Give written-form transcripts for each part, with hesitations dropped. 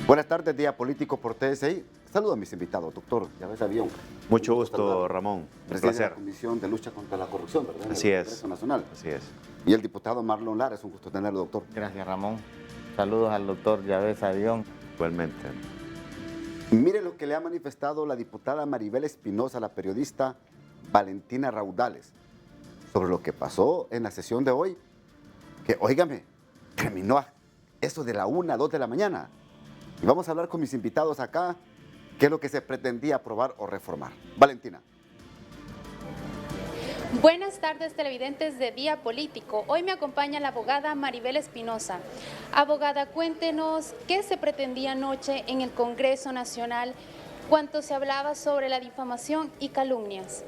Buenas tardes, Día Político por TSI. Saludo a mis invitados, doctor Yavés Avión. Mucho gusto, Ramón. Un Presidente de la placer. Comisión de Lucha contra la Corrupción, ¿verdad? Así es. Congreso Nacional. Así es. Y el diputado Marlon Lara, es un gusto tenerlo, doctor. Gracias, Ramón. Saludos al doctor Yavés Avión. Igualmente. Mire lo que le ha manifestado la diputada Maribel Espinosa a la periodista Valentina Raudales sobre lo que pasó en la sesión de hoy, que, óigame, terminó a eso de la 1, 2 de la mañana. Y vamos a hablar con mis invitados acá, qué es lo que se pretendía aprobar o reformar. Valentina. Buenas tardes, televidentes de Día Político. Hoy me acompaña la abogada Maribel Espinosa. Abogada, cuéntenos qué se pretendía anoche en el Congreso Nacional cuando se hablaba sobre la difamación y calumnias.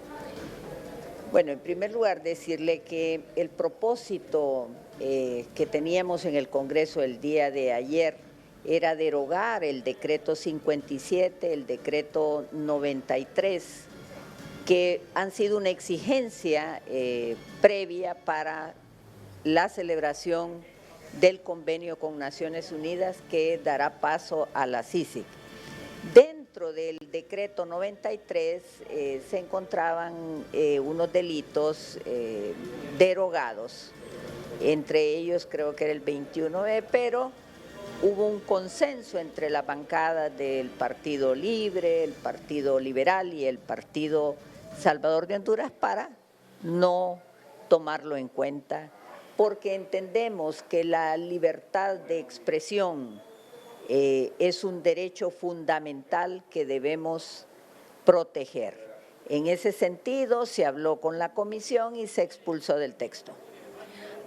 Bueno, en primer lugar decirle que el propósito que teníamos en el Congreso el día de ayer era derogar el decreto 57, el decreto 93, que han sido una exigencia previa para la celebración del convenio con Naciones Unidas que dará paso a la CICIG. Dentro del decreto 93 se encontraban unos delitos derogados, entre ellos creo que era el 21E, pero hubo un consenso entre la bancada del Partido Libre, el Partido Liberal y el Partido Salvador de Honduras para no tomarlo en cuenta, porque entendemos que la libertad de expresión es un derecho fundamental que debemos proteger. En ese sentido, se habló con la comisión y se expulsó del texto.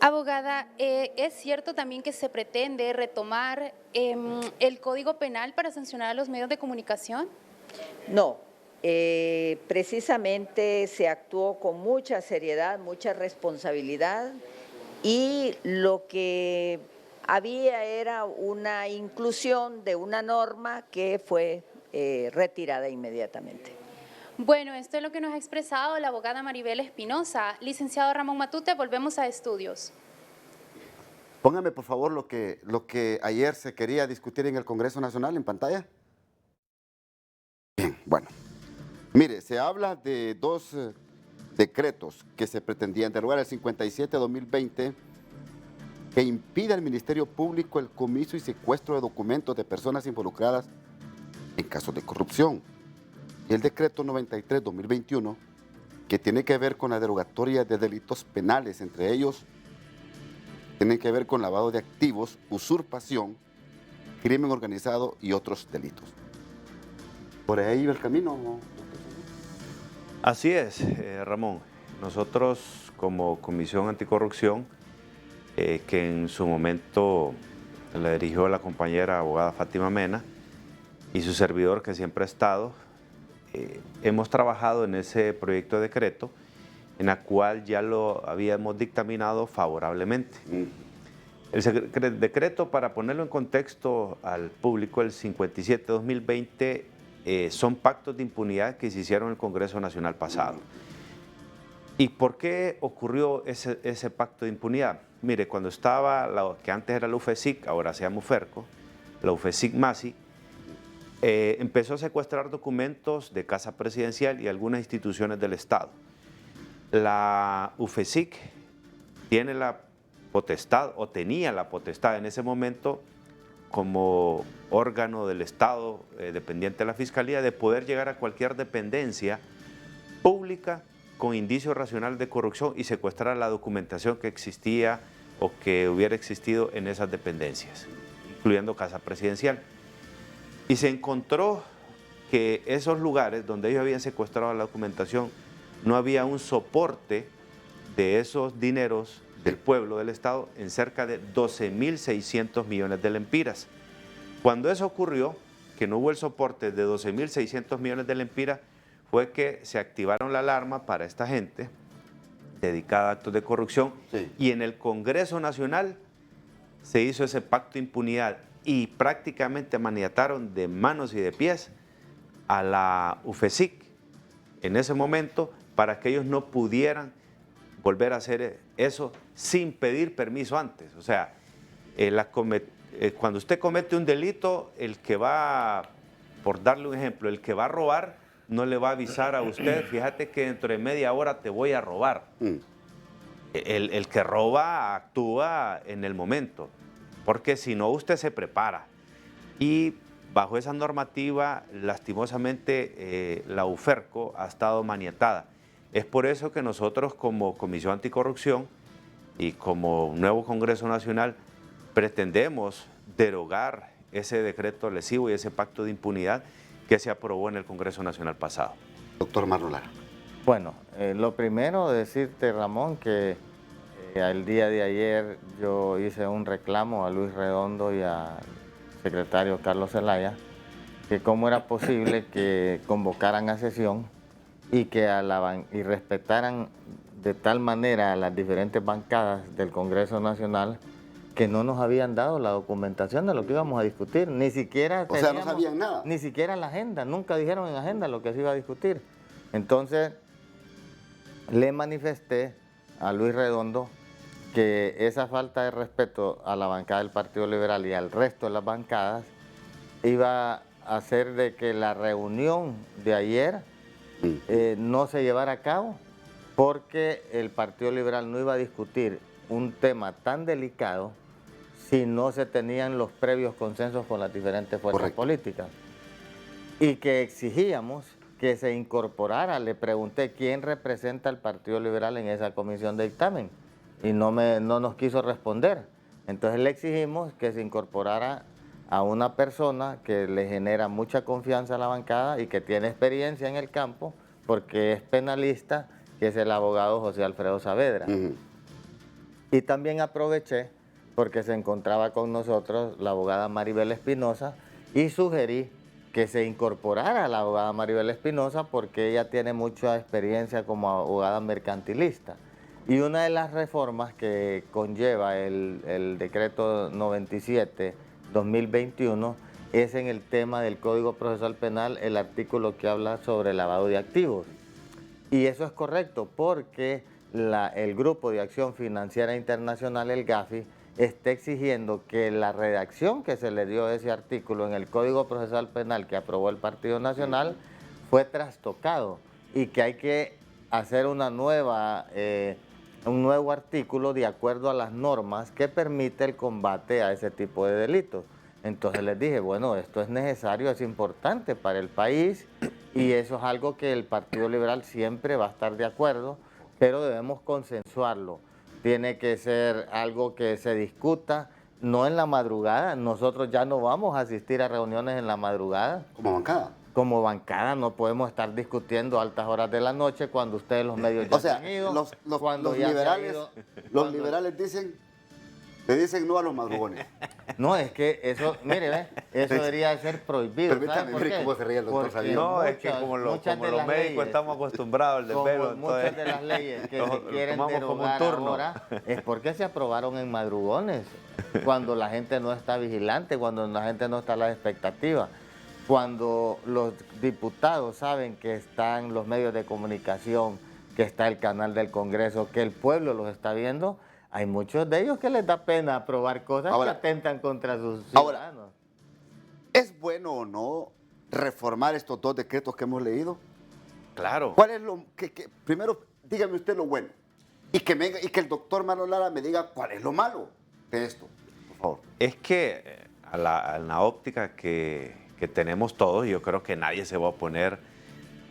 Abogada, ¿es cierto también que se pretende retomar el Código Penal para sancionar a los medios de comunicación? No, precisamente se actuó con mucha seriedad, mucha responsabilidad y lo que había era una inclusión de una norma que fue retirada inmediatamente. Bueno, esto es lo que nos ha expresado la abogada Maribel Espinosa. Licenciado Ramón Matute, volvemos a estudios. Póngame, por favor, lo que ayer se quería discutir en el Congreso Nacional en pantalla. Bien, bueno. Mire, se habla de dos decretos que se pretendían derogar, el 57-2020, que impide al Ministerio Público el comiso y secuestro de documentos de personas involucradas en casos de corrupción. Y el decreto 93-2021, que tiene que ver con la derogatoria de delitos penales, entre ellos tienen que ver con lavado de activos, usurpación, crimen organizado y otros delitos. ¿Por ahí iba el camino, no? Así es, Ramón. Nosotros como Comisión Anticorrupción, que en su momento la dirigió la compañera abogada Fátima Mena y su servidor que siempre ha estado, hemos trabajado en ese proyecto de decreto en la cual ya lo habíamos dictaminado favorablemente. El decreto, para ponerlo en contexto al público, el 57-2020, son pactos de impunidad que se hicieron en el Congreso Nacional pasado. ¿Y por qué ocurrió ese pacto de impunidad? Mire, cuando estaba, que antes era la UFESIC, ahora se llama UFERCO, la UFESIC-MASI, empezó a secuestrar documentos de Casa Presidencial y algunas instituciones del Estado. La UFESIC tiene la potestad, o tenía la potestad en ese momento, como órgano del Estado dependiente de la Fiscalía, de poder llegar a cualquier dependencia pública con indicio racional de corrupción y secuestrar la documentación que existía o que hubiera existido en esas dependencias, incluyendo Casa Presidencial. Y se encontró que esos lugares donde ellos habían secuestrado la documentación no había un soporte de esos dineros del pueblo, del Estado, en cerca de 12.600 millones de lempiras. Cuando eso ocurrió, que no hubo el soporte de 12.600 millones de lempiras, fue que se activaron la alarma para esta gente dedicada a actos de corrupción, sí. Y en el Congreso Nacional se hizo ese pacto de impunidad y prácticamente maniataron de manos y de pies a la UFESIC en ese momento para que ellos no pudieran volver a hacer eso sin pedir permiso antes. O sea, cuando usted comete un delito, el que va, por darle un ejemplo, el que va a robar no le va a avisar a usted, fíjate que dentro de media hora te voy a robar. El que roba actúa en el momento, porque si no usted se prepara. Y bajo esa normativa, lastimosamente, la UFERCO ha estado maniatada. Es por eso que nosotros como Comisión Anticorrupción y como nuevo Congreso Nacional pretendemos derogar ese decreto lesivo y ese pacto de impunidad que se aprobó en el Congreso Nacional pasado. Doctor Marlon Lara. Bueno, lo primero decirte, Ramón, que el día de ayer yo hice un reclamo a Luis Redondo y al secretario Carlos Zelaya, que cómo era posible que convocaran a sesión y que y respetaran de tal manera a las diferentes bancadas del Congreso Nacional que no nos habían dado la documentación de lo que íbamos a discutir, ni siquiera O sea, no sabían nada. ni siquiera la agenda, nunca dijeron en agenda lo que se iba a discutir. Entonces, le manifesté a Luis Redondo que esa falta de respeto a la bancada del Partido Liberal y al resto de las bancadas iba a hacer de que la reunión de ayer no se llevara a cabo, porque el Partido Liberal no iba a discutir un tema tan delicado si no se tenían los previos consensos con las diferentes fuerzas políticas. Y que exigíamos que se incorporara. Le pregunté quién representa al Partido Liberal en esa comisión de dictamen y no nos quiso responder. Entonces le exigimos que se incorporara a una persona que le genera mucha confianza a la bancada y que tiene experiencia en el campo, porque es penalista, que es el abogado José Alfredo Saavedra. Y también aproveché porque se encontraba con nosotros la abogada Maribel Espinosa y sugerí que se incorporara a la abogada Maribel Espinosa porque ella tiene mucha experiencia como abogada mercantilista. Y una de las reformas que conlleva el decreto 97/2021 es en el tema del Código Procesal Penal, el artículo que habla sobre lavado de activos. Y eso es correcto porque el Grupo de Acción Financiera Internacional, el GAFI, está exigiendo que la redacción que se le dio a ese artículo en el Código Procesal Penal que aprobó el Partido Nacional fue trastocado y que hay que hacer un nuevo artículo de acuerdo a las normas que permite el combate a ese tipo de delitos. Entonces les dije, bueno, esto es necesario, es importante para el país y eso es algo que el Partido Liberal siempre va a estar de acuerdo, pero debemos consensuarlo. Tiene que ser algo que se discuta, no en la madrugada. Nosotros ya no vamos a asistir a reuniones en la madrugada. ¿Como bancada? Como bancada no podemos estar discutiendo a altas horas de la noche cuando ustedes los medios ya se han ido. Los liberales le dicen no a los madrugones. No, es que eso, mire, ¿ve? Eso debería ser prohibido. Permítame, mire cómo se ríe el doctor Javier. No, es que como los médicos estamos acostumbrados al desvelo. Muchas de las leyes que se quieren derogar ahora es porque se aprobaron en madrugones, cuando la gente no está vigilante, cuando la gente no está a la expectativa. Cuando los diputados saben que están los medios de comunicación, que está el canal del Congreso, que el pueblo los está viendo, hay muchos de ellos que les da pena aprobar cosas que atentan contra sus ciudadanos. ¿Es bueno o no reformar estos dos decretos que hemos leído? Claro. ¿Cuál es lo que primero, dígame usted lo bueno y que el doctor Marlon Lara me diga cuál es lo malo de esto, por favor? Es que a la óptica que tenemos todos, yo creo que nadie se va a oponer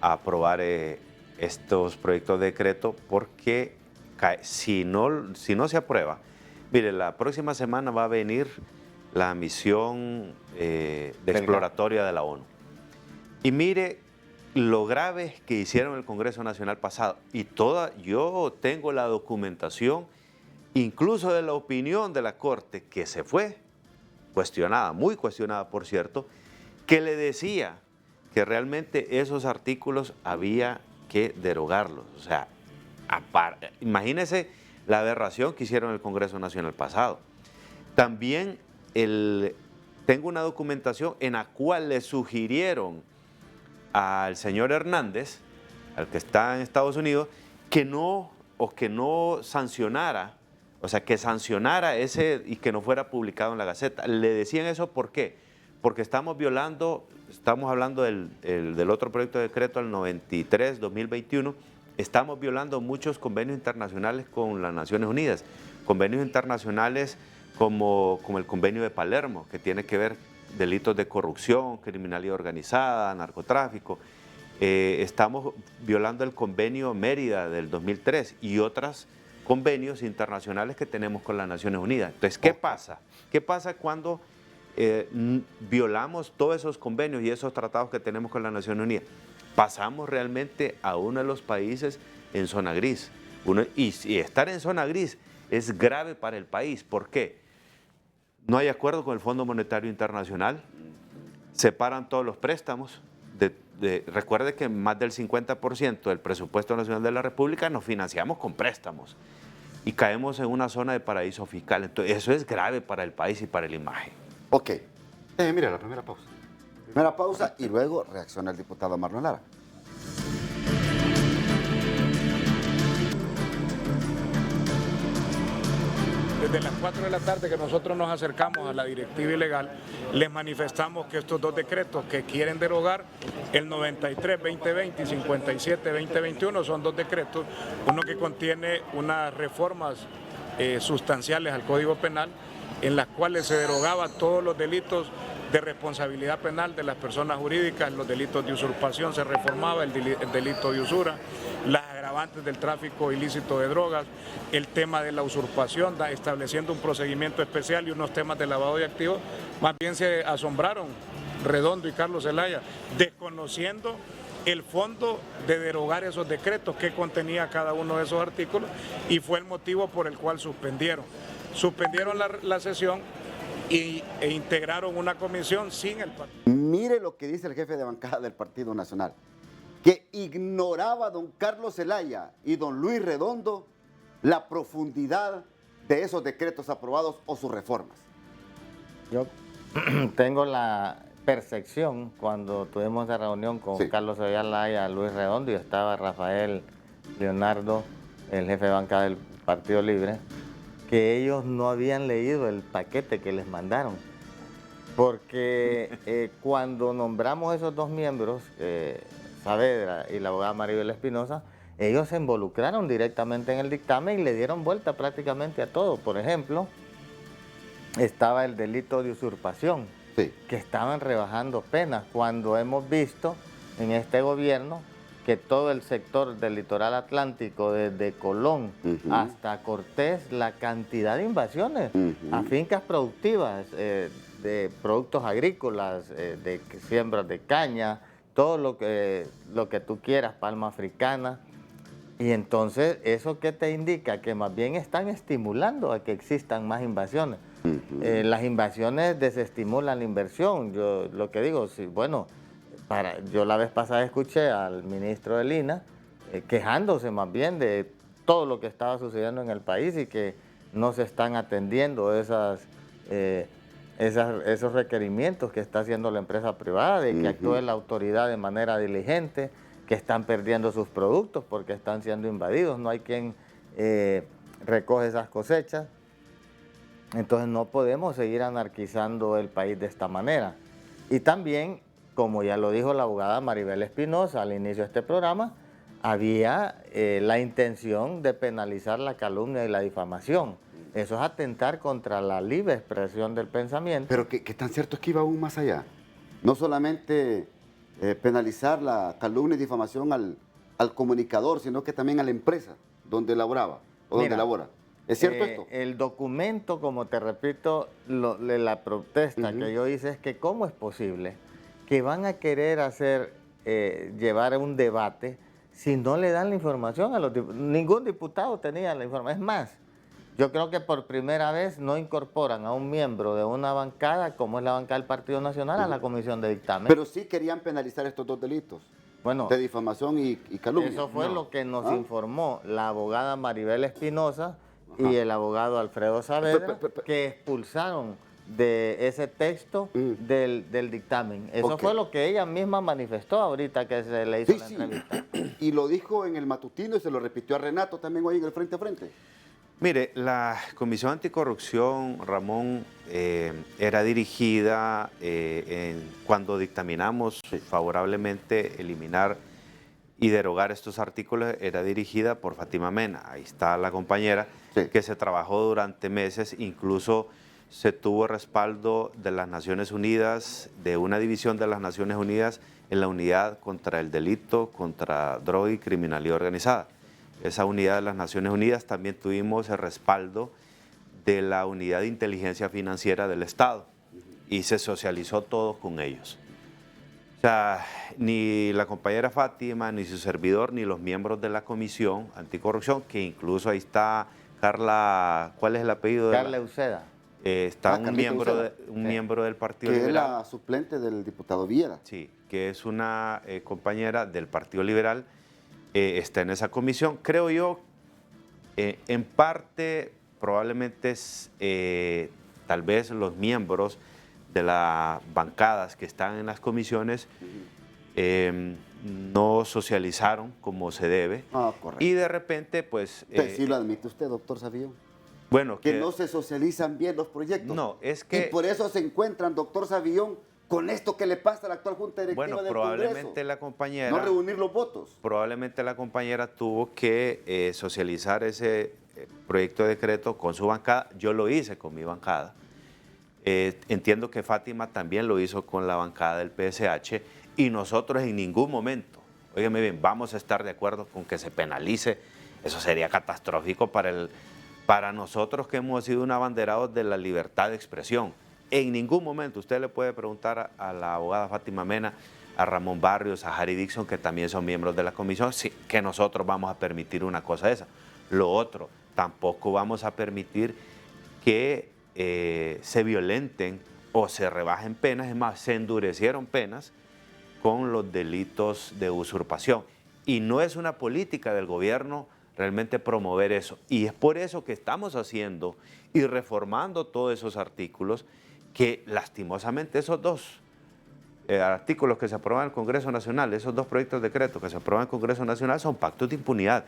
a aprobar estos proyectos de decreto porque si no se aprueba, mire, la próxima semana va a venir la misión exploratoria de la ONU. Y mire lo grave que hicieron el Congreso Nacional pasado. Y yo tengo la documentación, incluso de la opinión de la Corte, que se fue cuestionada, muy cuestionada por cierto, que le decía que realmente esos artículos había que derogarlos. O sea, imagínense la aberración que hicieron en el Congreso Nacional pasado. También tengo una documentación en la cual le sugirieron al señor Hernández, al que está en Estados Unidos, que no sancionara O sea, que sancionara ese y que no fuera publicado en la Gaceta. Le decían eso, ¿por qué? Porque estamos hablando del otro proyecto de decreto, el 93-2021, estamos violando muchos convenios internacionales con las Naciones Unidas, convenios internacionales como el convenio de Palermo, que tiene que ver delitos de corrupción, criminalidad organizada, narcotráfico. Estamos violando el convenio Mérida del 2003 y otros convenios internacionales que tenemos con las Naciones Unidas. Entonces, ¿qué pasa? ¿Qué pasa cuando violamos todos esos convenios y esos tratados que tenemos con las Naciones Unidas? Pasamos realmente a uno de los países en zona gris. Y estar en zona gris es grave para el país. ¿Por qué? No hay acuerdo con el Fondo Monetario Internacional, separan todos los préstamos. Recuerde que más del 50% del presupuesto nacional de la República nos financiamos con préstamos y caemos en una zona de paraíso fiscal. Entonces, eso es grave para el país y para la imagen. Ok. Mira, la primera pausa. Primera pausa y luego reacciona el diputado Marlon Lara. Desde las 4 de la tarde que nosotros nos acercamos a la directiva ilegal, les manifestamos que estos dos decretos que quieren derogar, el 93-2020 y 57-2021, son dos decretos, uno que contiene unas reformas sustanciales al Código Penal, en las cuales se derogaba todos los delitos de responsabilidad penal de las personas jurídicas, los delitos de usurpación se reformaba, el delito de usura, las agravantes del tráfico ilícito de drogas, el tema de la usurpación, estableciendo un procedimiento especial y unos temas de lavado de activos. Más bien se asombraron Redondo y Carlos Zelaya, desconociendo el fondo de derogar esos decretos que contenía cada uno de esos artículos, y fue el motivo por el cual suspendieron la sesión e integraron una comisión sin el partido. Mire lo que dice el jefe de bancada del Partido Nacional, que ignoraba don Carlos Zelaya y don Luis Redondo la profundidad de esos decretos aprobados o sus reformas. Yo tengo la percepción, cuando tuvimos la reunión con Carlos Zelaya, Luis Redondo, y estaba Rafael Leonardo, el jefe de bancada del Partido Libre, que ellos no habían leído el paquete que les mandaron. Porque cuando nombramos esos dos miembros, Saavedra y la abogada Maribel Espinosa, ellos se involucraron directamente en el dictamen y le dieron vuelta prácticamente a todo. Por ejemplo, estaba el delito de usurpación, que estaban rebajando penas, cuando hemos visto en este gobierno que todo el sector del litoral atlántico, desde Colón hasta Cortés, la cantidad de invasiones a fincas productivas, de productos agrícolas, de siembras de caña, todo lo que tú quieras, palma africana. Y entonces, ¿eso qué te indica? Que más bien están estimulando a que existan más invasiones. Las invasiones desestimulan la inversión. Yo lo que digo, yo la vez pasada escuché al ministro de Lina quejándose más bien de todo lo que estaba sucediendo en el país y que no se están atendiendo esos requerimientos que está haciendo la empresa privada, de que actúe la autoridad de manera diligente, que están perdiendo sus productos porque están siendo invadidos, no hay quien recoge esas cosechas. Entonces no podemos seguir anarquizando el país de esta manera. Y también, como ya lo dijo la abogada Maribel Espinosa al inicio de este programa, había la intención de penalizar la calumnia y la difamación. Eso es atentar contra la libre expresión del pensamiento. Pero que tan cierto es que iba aún más allá. No solamente penalizar la calumnia y difamación al comunicador, sino que también a la empresa donde laboraba o donde labora. ¿Es cierto esto? El documento, como te repito, la protesta que yo hice es que cómo es posible que van a querer llevar un debate si no le dan la información a los diputados. Ningún diputado tenía la información. Es más, yo creo que por primera vez no incorporan a un miembro de una bancada, como es la bancada del Partido Nacional, a la comisión de dictamen. Pero sí querían penalizar estos dos delitos, de difamación y calumnia. Eso fue lo que nos informó la abogada Maribel Espinosa y el abogado Alfredo Saavedra, que expulsaron de ese texto del dictamen. Eso fue lo que ella misma manifestó ahorita que se le hizo la entrevista. Y lo dijo en el matutino y se lo repitió a Renato también hoy en el Frente a Frente. Mire, la Comisión Anticorrupción, Ramón, era dirigida, cuando dictaminamos favorablemente eliminar y derogar estos artículos, era dirigida por Fátima Mena. Ahí está la compañera, Sí. que se trabajó durante meses, incluso se tuvo respaldo de las Naciones Unidas, de una división de las Naciones Unidas en la unidad contra el delito, contra droga y criminalidad organizada. Esa unidad de las Naciones Unidas también tuvimos el respaldo de la unidad de inteligencia financiera del Estado y se socializó todo con ellos. O sea, ni la compañera Fátima, ni su servidor, ni los miembros de la Comisión Anticorrupción, que incluso ahí está Carla, ¿cuál es el apellido? Carla Uceda. Está un, Carlita miembro, Uceda. miembro del Partido Que es Liberal. la suplente del diputado Viera. Sí, que es una compañera del Partido Liberal, está en esa comisión. Creo yo, en parte, probablemente tal vez los miembros de las bancadas que están en las comisiones no socializaron como se debe. Ah, correcto. Y de repente, pues... Sí lo admite usted, doctor Savillón. bueno, Que no se socializan bien los proyectos. No, es que... Y por eso se encuentran, doctor Savillón, con esto que le pasa a la actual Junta Directiva Bueno, del probablemente Congreso. la compañera... No reunir los votos. Probablemente la compañera tuvo que socializar ese proyecto de decreto con su bancada. Yo lo hice con mi bancada. Entiendo que Fátima también lo hizo con la bancada del PSH y nosotros en ningún momento, óigame bien, vamos a estar de acuerdo con que se penalice. Eso sería catastrófico para nosotros que hemos sido un abanderado de la libertad de expresión. En ningún momento usted le puede preguntar a la abogada Fátima Mena, a Ramón Barrios, a Harry Dixon, que también son miembros de la comisión, sí, que nosotros vamos a permitir una cosa esa. Lo otro, tampoco vamos a permitir que se violenten o se rebajen penas, es más, se endurecieron penas con los delitos de usurpación. Y no es una política del gobierno realmente promover eso. Y es por eso que estamos haciendo y reformando todos esos artículos que lastimosamente esos dos artículos que se aprueban en el Congreso Nacional, esos dos proyectos de decreto que se aprueban en el Congreso Nacional son pactos de impunidad.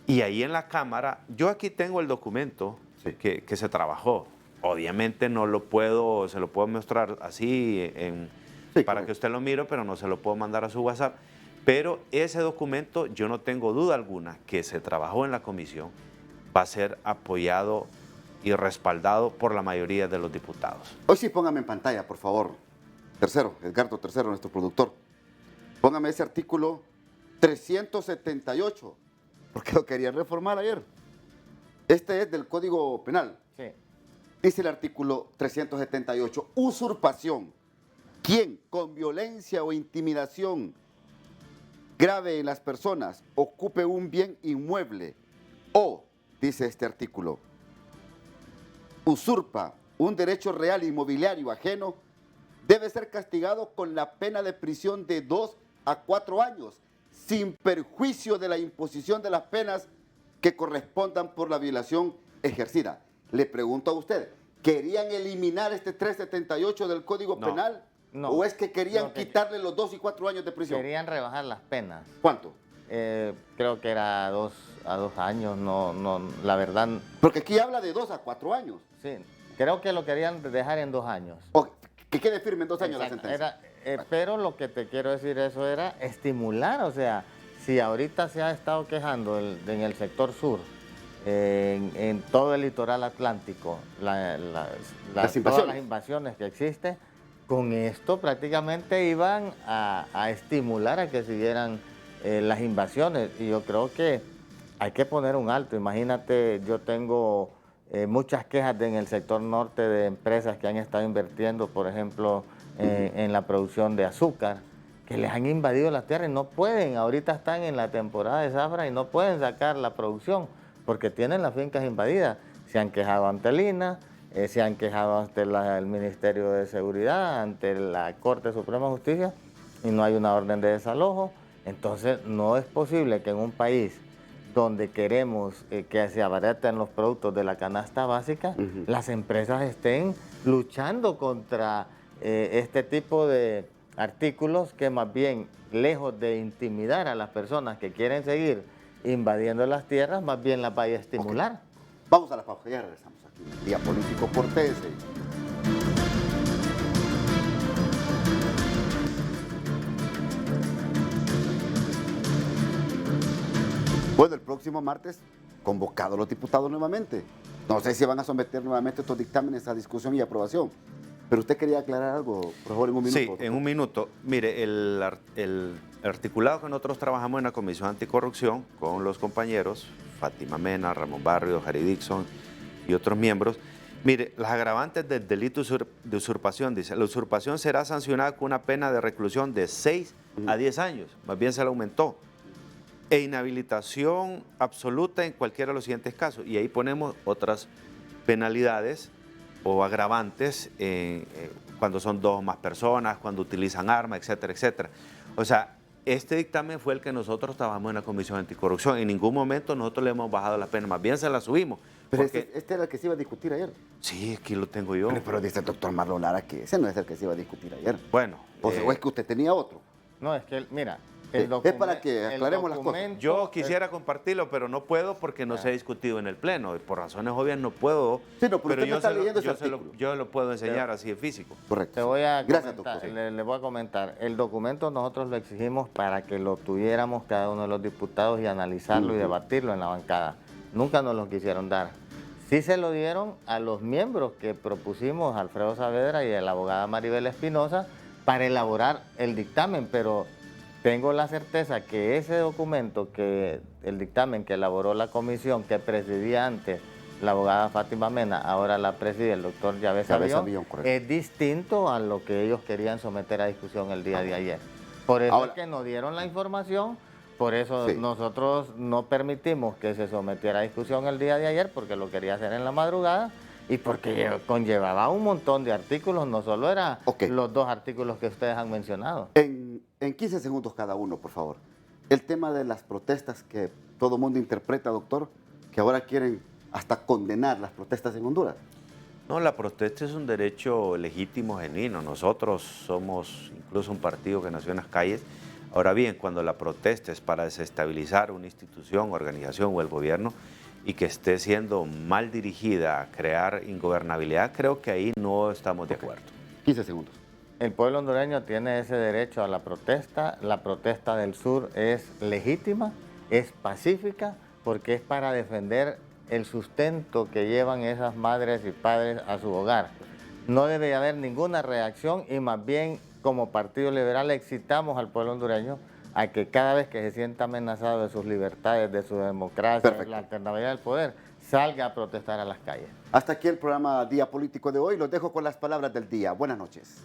Y ahí en la Cámara, yo aquí tengo el documento que se trabajó. Obviamente no lo puedo, se lo puedo mostrar así para que usted lo mire, pero no se lo puedo mandar a su WhatsApp. Pero ese documento, yo no tengo duda alguna que se trabajó en la comisión, va a ser apoyado y respaldado por la mayoría de los diputados. Hoy sí póngame en pantalla, por favor. Tercero, Edgardo Tercero, nuestro productor. Póngame ese artículo 378, porque lo querían reformar ayer. Este es del Código Penal. Sí. Dice el artículo 378, usurpación. Quien con violencia o intimidación grave en las personas ocupe un bien inmueble o, dice este artículo, usurpa un derecho real inmobiliario ajeno, debe ser castigado con la pena de prisión de 2 a 4 años, sin perjuicio de la imposición de las penas que correspondan por la violación ejercida. Le pregunto a usted, ¿querían eliminar este 378 del Código Penal? No. ¿O es que querían quitarle los 2 y 4 años de prisión? Querían rebajar las penas. ¿Cuánto? Creo que era a dos años, no, la verdad, Porque aquí habla de 2 a 4 años. sí, creo que lo querían dejar en 2 años. O que quede firme en 2 años la Exacto, sentencia. pero lo que te quiero decir eso era estimular, o sea, si ahorita se ha estado quejando en el sector sur, en todo el litoral atlántico, Las invasiones. todas las invasiones que existen, con esto prácticamente iban a estimular a que siguieran las invasiones. Y yo creo que hay que poner un alto. Imagínate, yo tengo muchas quejas en el sector norte de empresas que han estado invirtiendo, por ejemplo, en la producción de azúcar, que les han invadido las tierras y no pueden, ahorita están en la temporada de zafra y no pueden sacar la producción porque tienen las fincas invadidas. Se han quejado ante el INAH, se han quejado ante el Ministerio de Seguridad, ante la Corte Suprema de Justicia y no hay una orden de desalojo. Entonces no es posible que en un país donde queremos que se abareten los productos de la canasta básica, las empresas estén luchando contra este tipo de artículos que más bien, lejos de intimidar a las personas que quieren seguir invadiendo las tierras, más bien las vaya a estimular. Vamos a la pausa, ya regresamos aquí en el Día Político por TSI. Bueno, el próximo martes, convocados los diputados nuevamente. No sé si van a someter nuevamente estos dictámenes a discusión y aprobación. Pero usted quería aclarar algo, por favor, en un minuto. Sí, en un minuto. Mire, el articulado que nosotros trabajamos en la Comisión Anticorrupción con los compañeros, Fátima Mena, Ramón Barrios, Harry Dixon y otros miembros, mire, las agravantes del delito de usurpación, dice, la usurpación será sancionada con una pena de reclusión de 6 a 10 años, más bien se la aumentó, e inhabilitación absoluta en cualquiera de los siguientes casos. Y ahí ponemos otras penalidades o agravantes cuando son 2 o más personas, cuando utilizan armas, etcétera, etcétera. O sea, este dictamen fue el que nosotros trabajamos en la Comisión Anticorrupción. En ningún momento nosotros le hemos bajado la pena, más bien se la subimos. Pero Porque... este era el que se iba a discutir ayer. Sí, aquí lo tengo yo. Pero dice el doctor Marlon Lara que ese no es el que se iba a discutir ayer. Bueno. O es que usted tenía otro. No, es que, mira, es para que aclaremos las cosas. Yo quisiera compartirlo, pero no puedo porque no se ha discutido en el Pleno. Y por razones obvias no puedo. Sí, no, pero yo está leyendo ese artículo. yo lo puedo enseñar así de físico. Correcto. Te voy a Gracias, comentar, doctor. le voy a comentar. El documento nosotros lo exigimos para que lo tuviéramos cada uno de los diputados y analizarlo y debatirlo en la bancada. Nunca nos lo quisieron dar. Sí se lo dieron a los miembros que propusimos, Alfredo Saavedra y a la abogada Maribel Espinosa, para elaborar el dictamen, pero tengo la certeza que ese documento, el dictamen que elaboró la comisión, que presidía antes la abogada Fátima Mena, ahora la preside el doctor Yavés Avión, es distinto a lo que ellos querían someter a discusión el día de ayer. Por eso es que nos dieron la información. Por eso nosotros no permitimos que se sometiera a discusión el día de ayer, porque lo quería hacer en la madrugada y porque conllevaba un montón de artículos, no solo eran los 2 artículos que ustedes han mencionado. En 15 segundos cada uno, por favor. El tema de las protestas que todo el mundo interpreta, doctor, que ahora quieren hasta condenar las protestas en Honduras. No, la protesta es un derecho legítimo, genuino. Nosotros somos incluso un partido que nació en las calles. Ahora bien, cuando la protesta es para desestabilizar una institución, organización o el gobierno y que esté siendo mal dirigida a crear ingobernabilidad, creo que ahí no estamos de acuerdo. 15 segundos. El pueblo hondureño tiene ese derecho a la protesta del sur es legítima, es pacífica, porque es para defender el sustento que llevan esas madres y padres a su hogar. No debe haber ninguna reacción y más bien como Partido Liberal excitamos al pueblo hondureño a que cada vez que se sienta amenazado de sus libertades, de su democracia, de la alternabilidad del poder, salga a protestar a las calles. Hasta aquí el programa Día Político de hoy. Los dejo con las palabras del día. Buenas noches.